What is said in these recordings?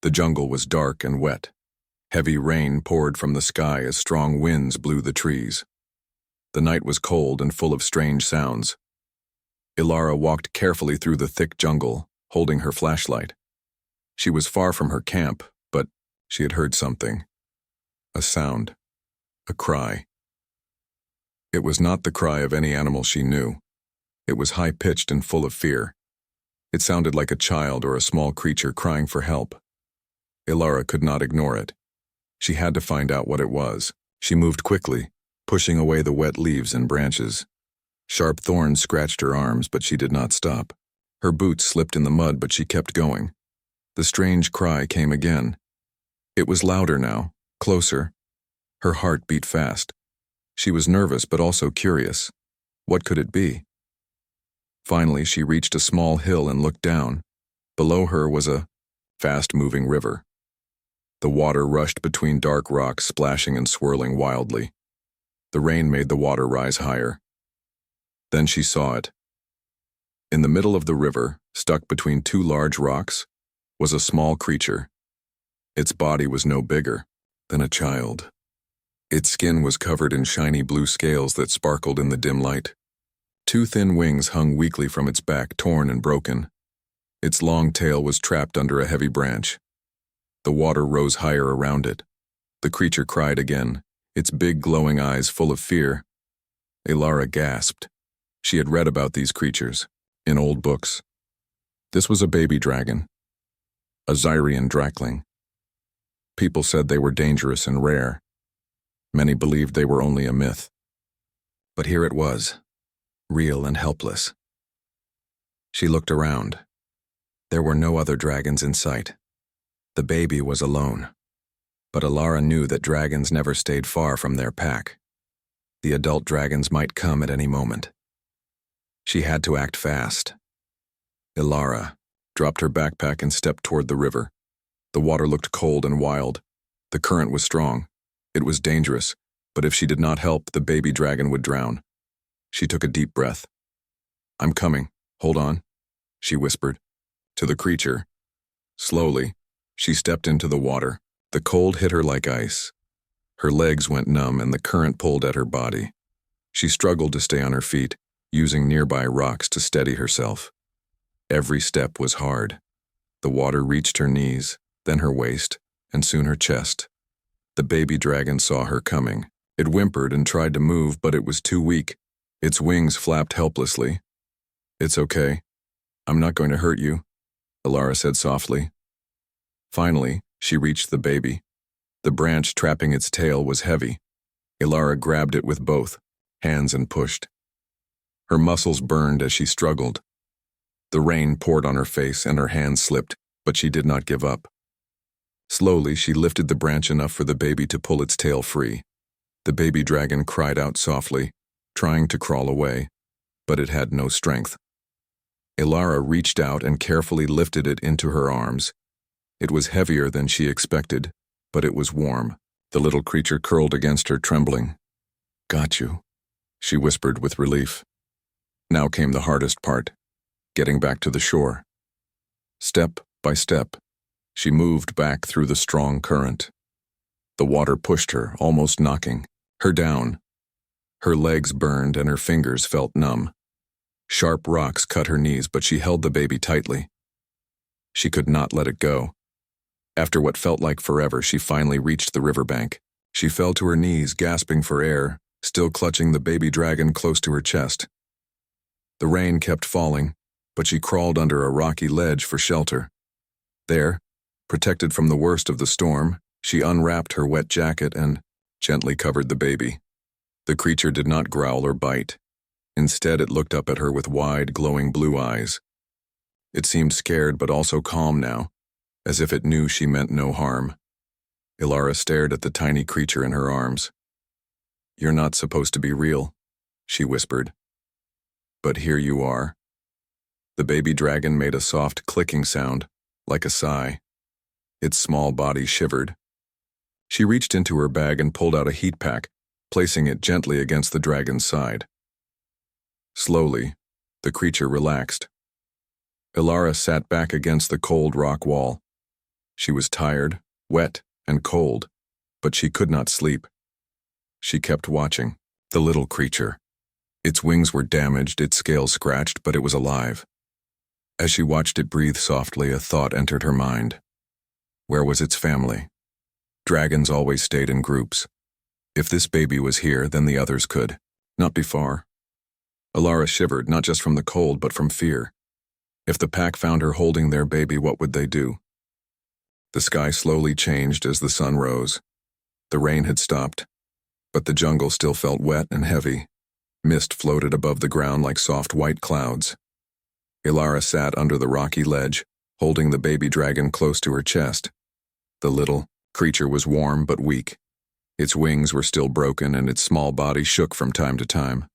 The jungle was dark and wet. Heavy rain poured from the sky as strong winds blew the trees. The night was cold and full of strange sounds. Ilara walked carefully through the thick jungle, holding her flashlight. She was far from her camp, but she had heard something. A sound. A cry. It was not the cry of any animal she knew. It was high-pitched and full of fear. It sounded like a child or a small creature crying for help. Ilara could not ignore it. She had to find out what it was. She moved quickly, pushing away the wet leaves and branches. Sharp thorns scratched her arms, but she did not stop. Her boots slipped in the mud, but she kept going. The strange cry came again. It was louder now, closer. Her heart beat fast. She was nervous but also curious. What could it be? Finally, she reached a small hill and looked down. Below her was a fast-moving river. The water rushed between dark rocks, splashing and swirling wildly. The rain made the water rise higher. Then she saw it. In the middle of the river, stuck between two large rocks, was a small creature. Its body was no bigger than a child. Its skin was covered in shiny blue scales that sparkled in the dim light. Two thin wings hung weakly from its back, torn and broken. Its long tail was trapped under a heavy branch. The water rose higher around it. The creature cried again, its big glowing eyes full of fear. Ilara gasped. She had read about these creatures in old books. This was a baby dragon, a Zyrian drakling. People said they were dangerous and rare. Many believed they were only a myth. But here it was, real and helpless. She looked around. There were no other dragons in sight. The baby was alone. But Ilara knew that dragons never stayed far from their pack. The adult dragons might come at any moment. She had to act fast. Ilara dropped her backpack and stepped toward the river. The water looked cold and wild. The current was strong. It was dangerous, but if she did not help, the baby dragon would drown. She took a deep breath. "I'm coming. Hold on," she whispered to the creature. Slowly, she stepped into the water. The cold hit her like ice. Her legs went numb and the current pulled at her body. She struggled to stay on her feet, using nearby rocks to steady herself. Every step was hard. The water reached her knees, then her waist, and soon her chest. The baby dragon saw her coming. It whimpered and tried to move, but it was too weak. Its wings flapped helplessly. "It's okay. I'm not going to hurt you," Ilara said softly. Finally, she reached the baby. The branch trapping its tail was heavy. Ilara grabbed it with both hands and pushed. Her muscles burned as she struggled. The rain poured on her face and her hands slipped, but she did not give up. Slowly, she lifted the branch enough for the baby to pull its tail free. The baby dragon cried out softly, trying to crawl away, but it had no strength. Ilara reached out and carefully lifted it into her arms. It was heavier than she expected, but it was warm. The little creature curled against her, trembling. "Got you," she whispered with relief. Now came the hardest part, getting back to the shore. Step by step, she moved back through the strong current. The water pushed her, almost knocking her down. Her legs burned and her fingers felt numb. Sharp rocks cut her knees, but she held the baby tightly. She could not let it go. After what felt like forever, she finally reached the riverbank. She fell to her knees, gasping for air, still clutching the baby dragon close to her chest. The rain kept falling, but she crawled under a rocky ledge for shelter. There, protected from the worst of the storm, she unwrapped her wet jacket and gently covered the baby. The creature did not growl or bite. Instead, it looked up at her with wide, glowing blue eyes. It seemed scared but also calm now, as if it knew she meant no harm. Ilara stared at the tiny creature in her arms. "You're not supposed to be real," she whispered. "But here you are." The baby dragon made a soft clicking sound, like a sigh. Its small body shivered. She reached into her bag and pulled out a heat pack, placing it gently against the dragon's side. Slowly, the creature relaxed. Ilara sat back against the cold rock wall. She was tired, wet, and cold, but she could not sleep. She kept watching. The little creature. Its wings were damaged, its scales scratched, but it was alive. As she watched it breathe softly, a thought entered her mind. Where was its family? Dragons always stayed in groups. If this baby was here, then the others could. Not be far. Alara shivered, not just from the cold, but from fear. If the pack found her holding their baby, what would they do? The sky slowly changed as the sun rose. The rain had stopped, but the jungle still felt wet and heavy. Mist floated above the ground like soft white clouds. Alara sat under the rocky ledge, holding the baby dragon close to her chest. The little creature was warm but weak. Its wings were still broken and its small body shook from time to time.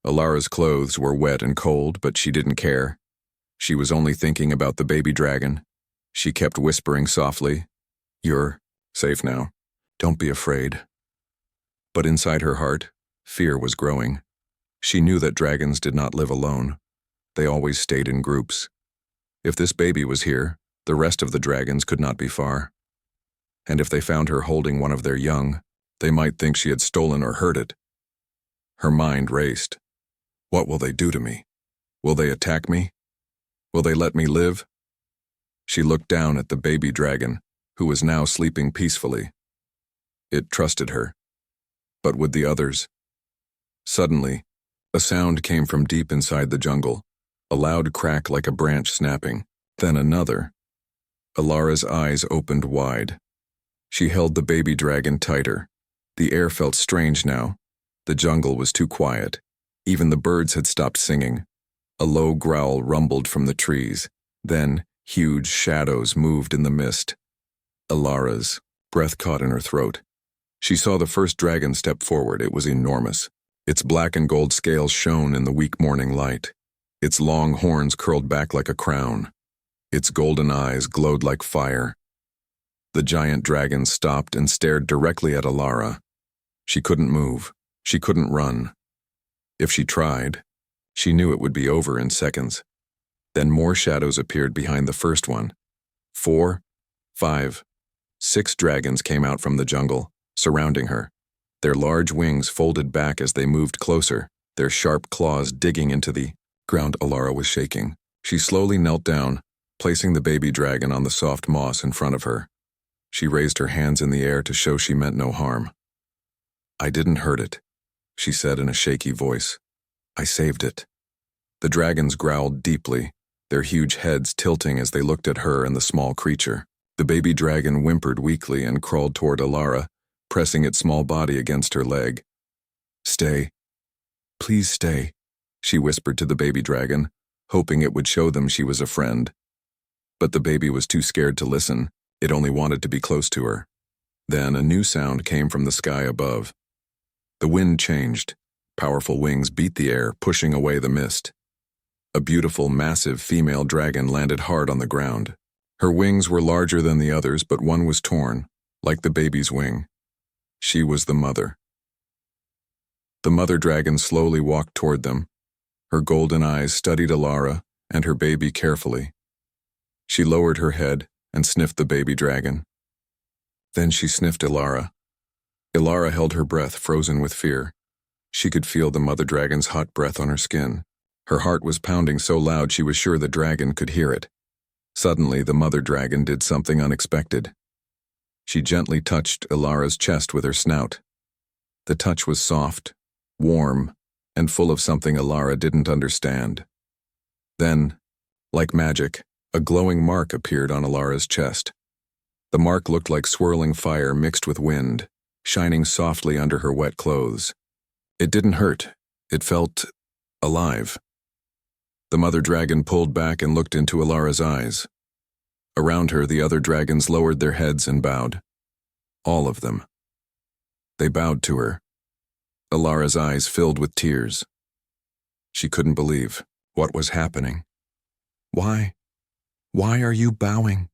Alara's clothes were wet and cold, but she didn't care. She was only thinking about the baby dragon. She kept whispering softly, "You're safe now. Don't be afraid." But inside her heart, fear was growing. She knew that dragons did not live alone. They always stayed in groups. If this baby was here, the rest of the dragons could not be far. And if they found her holding one of their young, they might think she had stolen or hurt it. Her mind raced. What will they do to me? Will they attack me? Will they let me live? She looked down at the baby dragon, who was now sleeping peacefully. It trusted her. But would the others? Suddenly, a sound came from deep inside the jungle, a loud crack like a branch snapping, then another. Alara's eyes opened wide. She held the baby dragon tighter. The air felt strange now. The jungle was too quiet. Even the birds had stopped singing. A low growl rumbled from the trees. Then, huge shadows moved in the mist. Alara's breath caught in her throat. She saw the first dragon step forward. It was enormous. Its black and gold scales shone in the weak morning light. Its long horns curled back like a crown. Its golden eyes glowed like fire. The giant dragon stopped and stared directly at Alara. She couldn't move. She couldn't run. If she tried, she knew it would be over in seconds. Then more shadows appeared behind the first one. 4, 5, 6 dragons came out from the jungle, surrounding her. Their large wings folded back as they moved closer, their sharp claws digging into the ground. Alara was shaking. She slowly knelt down, placing the baby dragon on the soft moss in front of her. She raised her hands in the air to show she meant no harm. "I didn't hurt it," she said in a shaky voice. "I saved it." The dragons growled deeply, their huge heads tilting as they looked at her and the small creature. The baby dragon whimpered weakly and crawled toward Alara, pressing its small body against her leg. "Stay. Please stay," she whispered to the baby dragon, hoping it would show them she was a friend. But the baby was too scared to listen. It only wanted to be close to her. Then a new sound came from the sky above. The wind changed. Powerful wings beat the air, pushing away the mist. A beautiful, massive female dragon landed hard on the ground. Her wings were larger than the others, but one was torn, like the baby's wing. She was the mother. The mother dragon slowly walked toward them. Her golden eyes studied Alara and her baby carefully. She lowered her head and sniffed the baby dragon. Then she sniffed Alara. Alara held her breath, frozen with fear. She could feel the mother dragon's hot breath on her skin. Her heart was pounding so loud she was sure the dragon could hear it. Suddenly, the mother dragon did something unexpected. She gently touched Alara's chest with her snout. The touch was soft, warm, and full of something Alara didn't understand. Then, like magic, a glowing mark appeared on Alara's chest. The mark looked like swirling fire mixed with wind, shining softly under her wet clothes. It didn't hurt. It felt alive. The mother dragon pulled back and looked into Alara's eyes. Around her, the other dragons lowered their heads and bowed. All of them. They bowed to her. Alara's eyes filled with tears. She couldn't believe what was happening. Why are you bowing?"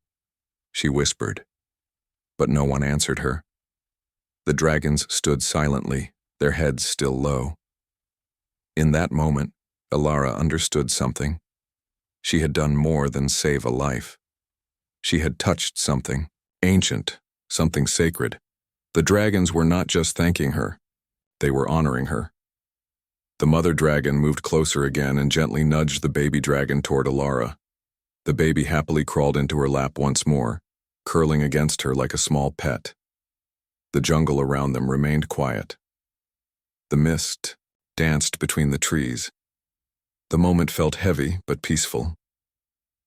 she whispered. But no one answered her. The dragons stood silently, their heads still low. In that moment, Alara understood something. She had done more than save a life. She had touched something ancient, something sacred. The dragons were not just thanking her, they were honoring her. The mother dragon moved closer again and gently nudged the baby dragon toward Alara. The baby happily crawled into her lap once more, curling against her like a small pet. The jungle around them remained quiet. The mist danced between the trees. The moment felt heavy but peaceful.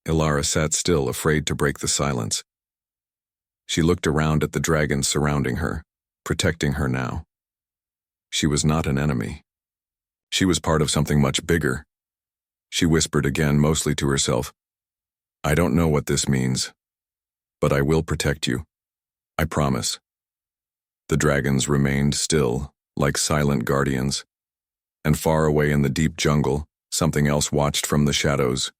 Alara sat still, afraid to break the silence. She looked around at the dragons surrounding her, protecting her now. She was not an enemy. She was part of something much bigger. She whispered again, mostly to herself, "I don't know what this means, but I will protect you. I promise." The dragons remained still, like silent guardians, and far away in the deep jungle, something else watched from the shadows,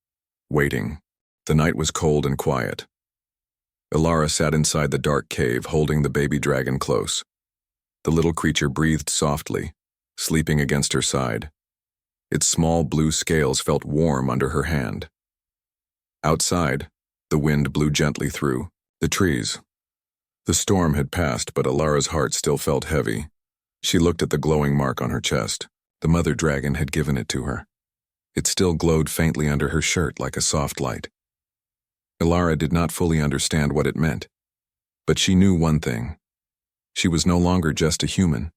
waiting. The night was cold and quiet. Alara sat inside the dark cave, holding the baby dragon close. The little creature breathed softly, sleeping against her side. Its small blue scales felt warm under her hand. Outside, the wind blew gently through the trees. The storm had passed, but Alara's heart still felt heavy. She looked at the glowing mark on her chest. The mother dragon had given it to her. It still glowed faintly under her shirt like a soft light. Alara did not fully understand what it meant, but she knew one thing. She was no longer just a human.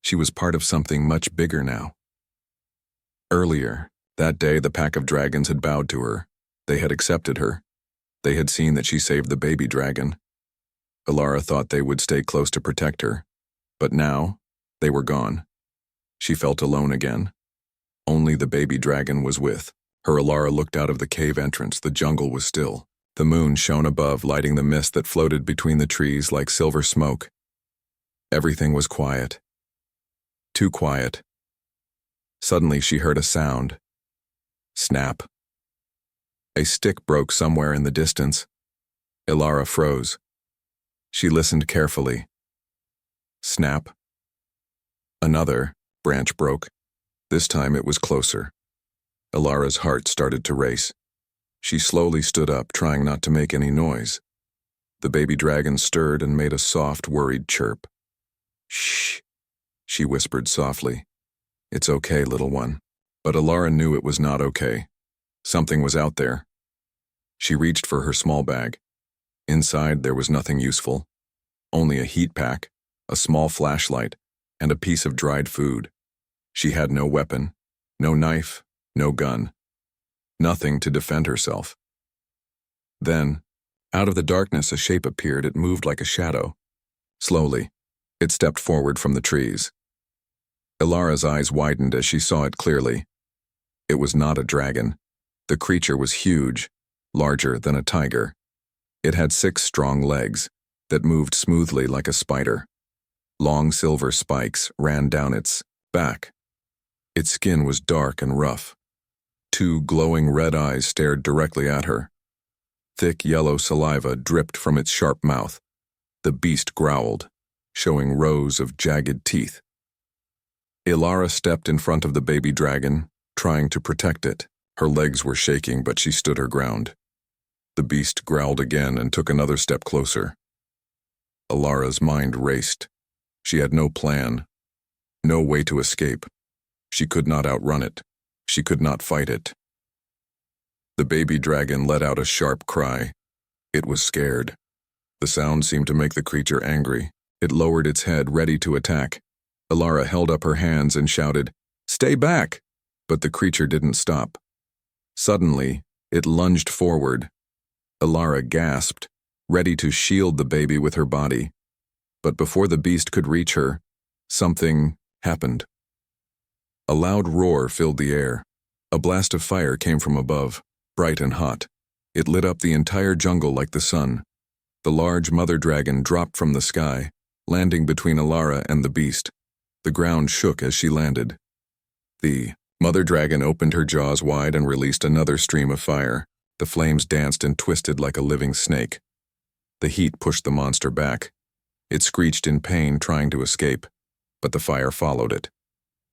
She was part of something much bigger now. Earlier, that day, the pack of dragons had bowed to her. They had accepted her. They had seen that she saved the baby dragon. Alara thought they would stay close to protect her, but now, they were gone. She felt alone again. Only the baby dragon was with her. Alara looked out of the cave entrance. The jungle was still. The moon shone above, lighting the mist that floated between the trees like silver smoke. Everything was quiet. Too quiet. Suddenly she heard a sound. Snap. A stick broke somewhere in the distance. Alara froze. She listened carefully. Snap. Another branch broke. This time it was closer. Alara's heart started to race. She slowly stood up, trying not to make any noise. The baby dragon stirred and made a soft, worried chirp. "Shh," she whispered softly. "It's okay, little one." But Alara knew it was not okay. Something was out there. She reached for her small bag. Inside there was nothing useful. Only a heat pack, a small flashlight, and a piece of dried food. She had no weapon, no knife, no gun. Nothing to defend herself. Then, out of the darkness, a shape appeared. It moved like a shadow. Slowly, it stepped forward from the trees. Alara's eyes widened as she saw it clearly. It was not a dragon. The creature was huge, larger than a tiger. It had 6 strong legs that moved smoothly like a spider. Long silver spikes ran down its back. Its skin was dark and rough. 2 glowing red eyes stared directly at her. Thick yellow saliva dripped from its sharp mouth. The beast growled, showing rows of jagged teeth. Alara stepped in front of the baby dragon, trying to protect it. Her legs were shaking, but she stood her ground. The beast growled again and took another step closer. Alara's mind raced. She had no plan, no way to escape. She could not outrun it. She could not fight it. The baby dragon let out a sharp cry. It was scared. The sound seemed to make the creature angry. It lowered its head, ready to attack. Alara held up her hands and shouted, "Stay back!" But the creature didn't stop. Suddenly, it lunged forward. Alara gasped, ready to shield the baby with her body. But before the beast could reach her, something happened. A loud roar filled the air. A blast of fire came from above, bright and hot. It lit up the entire jungle like the sun. The large mother dragon dropped from the sky, landing between Alara and the beast. The ground shook as she landed. The mother dragon opened her jaws wide and released another stream of fire. The flames danced and twisted like a living snake. The heat pushed the monster back. It screeched in pain, trying to escape, but the fire followed it.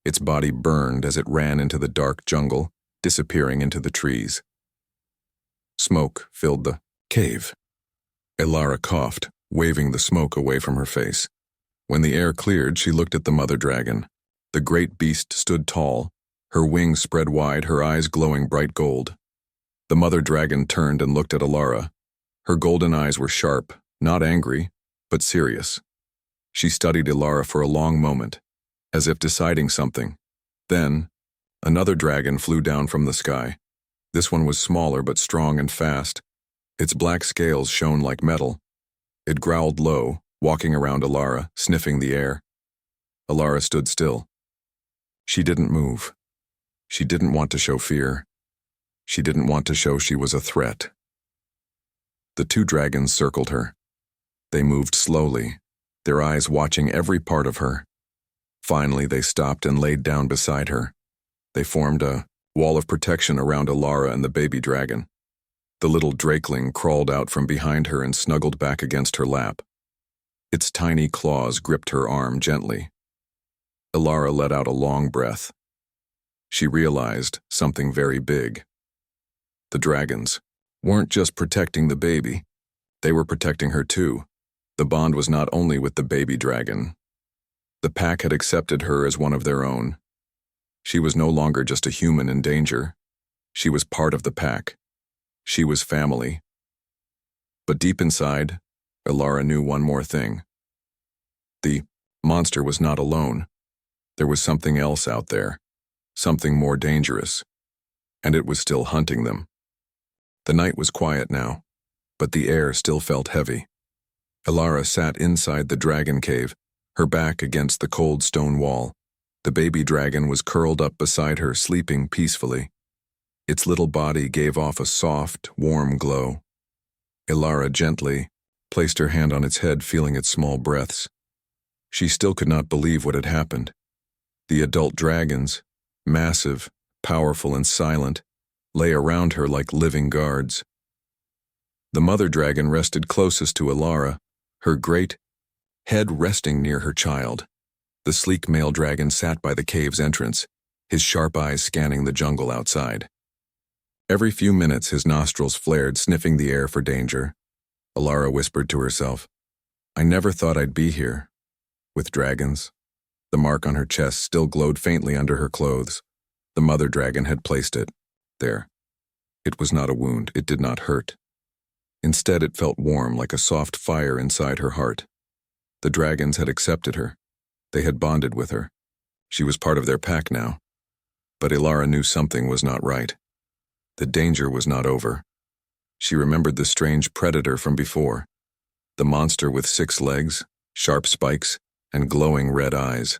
Its body burned as it ran into the dark jungle, disappearing into the trees. Smoke filled the Cave. Ilara coughed, waving the smoke away from her face. When the air cleared, she looked at the mother dragon. The great beast stood tall, her wings spread wide, her eyes glowing bright gold. The mother dragon turned and looked at Ilara. Her golden eyes were sharp, not angry, but serious. She studied Ilara for a long moment, as if deciding something. Then, another dragon flew down from the sky. This one was smaller but strong and fast. Its black scales shone like metal. It growled low, walking around Ilara, sniffing the air. Ilara stood still. She didn't move. She didn't want to show fear. She didn't want to show she was a threat. The two dragons circled her. They moved slowly, their eyes watching every part of her. Finally, they stopped and laid down beside her. They formed a wall of protection around Ilara and the baby dragon. The little drakeling crawled out from behind her and snuggled back against her lap. Its tiny claws gripped her arm gently. Ilara let out a long breath. She realized something very big. The dragons weren't just protecting the baby, they were protecting her too. The bond was not only with the baby dragon. The pack had accepted her as one of their own. She was no longer just a human in danger. She was part of the pack. She was family. But deep inside, Ilara knew one more thing. The monster was not alone. There was something else out there, something more dangerous, and it was still hunting them. The night was quiet now, but the air still felt heavy. Ilara sat inside the dragon cave, her back against the cold stone wall. The baby dragon was curled up beside her, sleeping peacefully. Its little body gave off a soft, warm glow. Ilara gently placed her hand on its head, feeling its small breaths. She still could not believe what had happened. The adult dragons, massive, powerful, and silent, lay around her like living guards. The mother dragon rested closest to Ilara, her great head resting near her child. The sleek male dragon sat by the cave's entrance, his sharp eyes scanning the jungle outside. Every few minutes his nostrils flared, sniffing the air for danger. Ilara whispered to herself, "I never thought I'd be here, with dragons." The mark on her chest still glowed faintly under her clothes. The mother dragon had placed it there. It was not a wound, it did not hurt. Instead, it felt warm, like a soft fire inside her heart. The dragons had accepted her. They had bonded with her. She was part of their pack now. But Ilara knew something was not right. The danger was not over. She remembered the strange predator from before. The monster with 6 legs, sharp spikes, and glowing red eyes.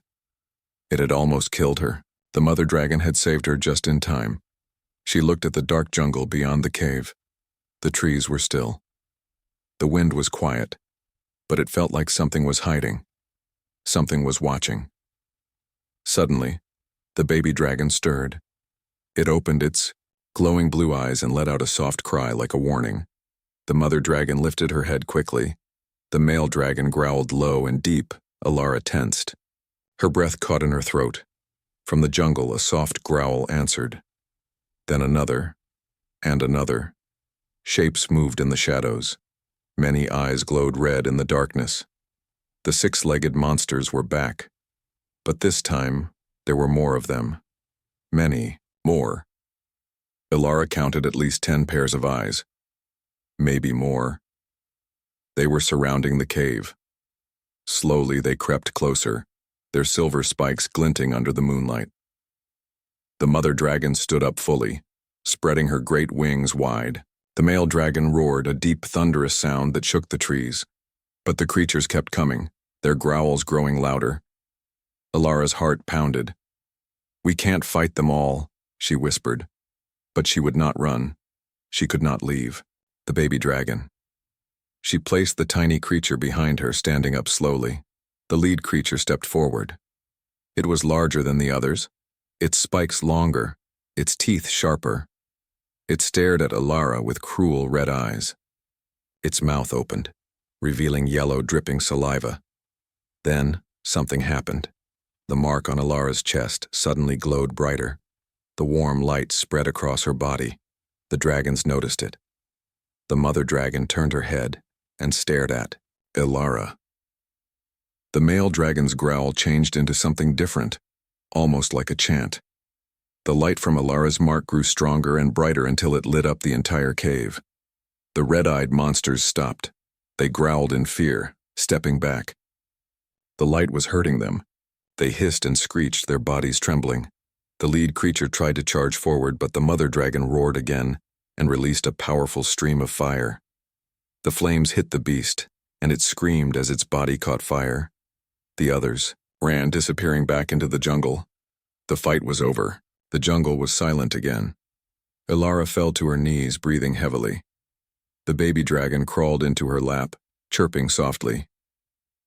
It had almost killed her. The mother dragon had saved her just in time. She looked at the dark jungle beyond the cave. The trees were still. The wind was quiet, but it felt like something was hiding. Something was watching. Suddenly, the baby dragon stirred. It opened its glowing blue eyes and let out a soft cry like a warning. The mother dragon lifted her head quickly. The male dragon growled low and deep. Ilara tensed. Her breath caught in her throat. From the jungle, a soft growl answered. Then another, and another. Shapes moved in the shadows. Many eyes glowed red in the darkness. The 6-legged monsters were back. But this time, there were more of them. Many more. Ilara counted at least 10 pairs of eyes. Maybe more. They were surrounding the cave. Slowly they crept closer, their silver spikes glinting under the moonlight. The mother dragon stood up fully, spreading her great wings wide. The male dragon roared, a deep, thunderous sound that shook the trees. But the creatures kept coming, their growls growing louder. Ilara's heart pounded. "We can't fight them all," she whispered. But she would not run. She could not leave. The baby dragon. She placed the tiny creature behind her, standing up slowly. The lead creature stepped forward. It was larger than the others, its spikes longer, its teeth sharper. It stared at Ilara with cruel red eyes. Its mouth opened, revealing yellow, dripping saliva. Then, something happened. The mark on Ilara's chest suddenly glowed brighter. The warm light spread across her body. The dragons noticed it. The mother dragon turned her head and stared at Ilara. The male dragon's growl changed into something different, almost like a chant. The light from Ilara's mark grew stronger and brighter until it lit up the entire cave. The red-eyed monsters stopped. They growled in fear, stepping back. The light was hurting them. They hissed and screeched, their bodies trembling. The lead creature tried to charge forward, but the mother dragon roared again and released a powerful stream of fire. The flames hit the beast, and it screamed as its body caught fire. The others ran, disappearing back into the jungle. The fight was over. The jungle was silent again. Ilara fell to her knees, breathing heavily. The baby dragon crawled into her lap, chirping softly.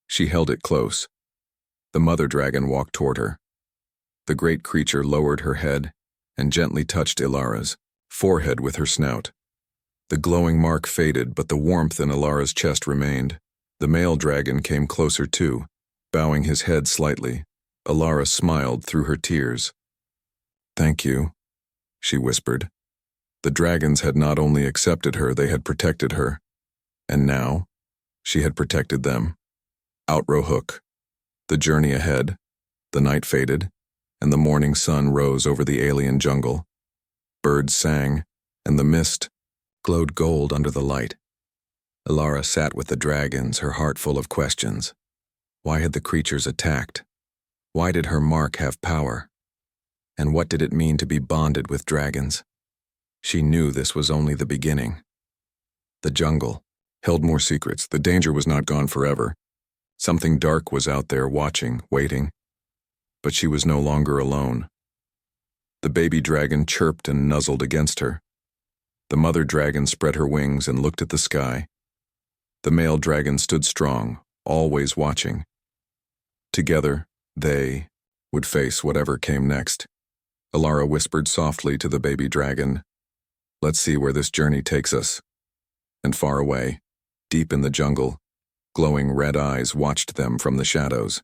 She held it close. The mother dragon walked toward her. The great creature lowered her head and gently touched Ilara's forehead with her snout. The glowing mark faded, but the warmth in Ilara's chest remained. The male dragon came closer too, bowing his head slightly. Ilara smiled through her tears. "Thank you," she whispered. The dragons had not only accepted her, they had protected her. And now, she had protected them. Outrow hook. The journey ahead. The night faded, and the morning sun rose over the alien jungle. Birds sang, and the mist glowed gold under the light. Ilara sat with the dragons, her heart full of questions. Why had the creatures attacked? Why did her mark have power? And what did it mean to be bonded with dragons? She knew this was only the beginning. The jungle held more secrets. The danger was not gone forever. Something dark was out there watching, waiting. But she was no longer alone. The baby dragon chirped and nuzzled against her. The mother dragon spread her wings and looked at the sky. The male dragon stood strong, always watching. Together, they would face whatever came next. Ilara whispered softly to the baby dragon, "Let's see where this journey takes us." And far away, deep in the jungle, glowing red eyes watched them from the shadows.